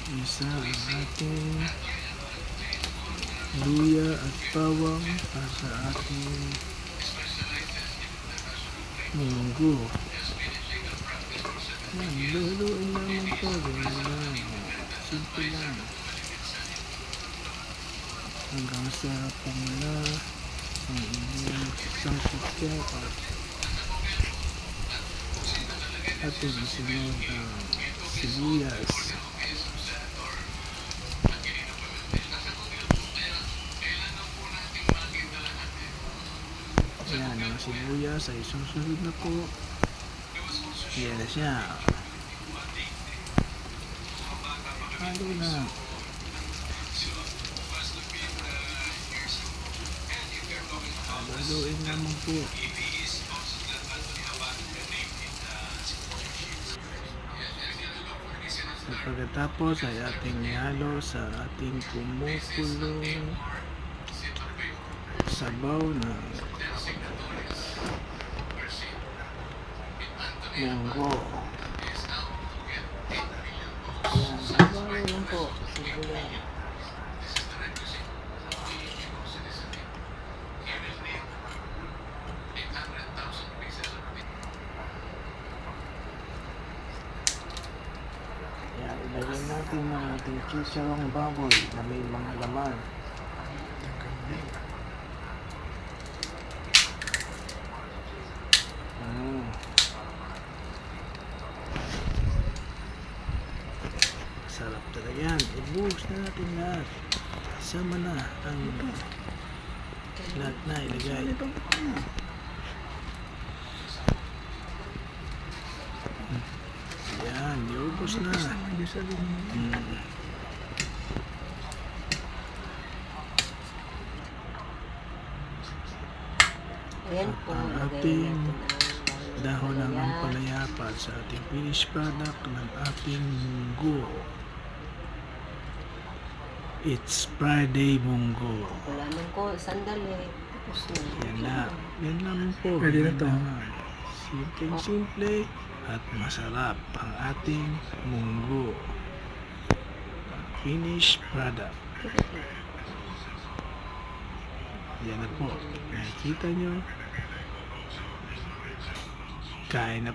Isa ang ating luya at bawang para sa ating munggo. Yan, luluin naman po. Ganyan lang. Simple lang. Hanggang sa pamula ang inyong sangkot kaya at isunod ang sibuyas. Yan, ang sibuyas ay susunod na po. Yan na siya. Halo na. Haluin naman po. At pagkatapos ay ating ihalo sa ating kumukulong sabaw na munggo. Yan, sabaw lang po. Simple lang. Yan, ilagay natin ang ating chicharong baboy na may mga laman. Sarap talaga yan. Ibuhos na natin lahat. Sama na ang lahat na ilagay. Yan, iubos na. Ayan po, Ang ating dahon ng ampalaya para sa ating finished product ng ating munggo. It's Friday munggo. wala nang ko, sandali. Tapos na. Yan na. Yan lang po. Pwede na to. Simple at masarap ang ating munggo. Finished product. Yan na po. Nakikita nyo. Kain na po.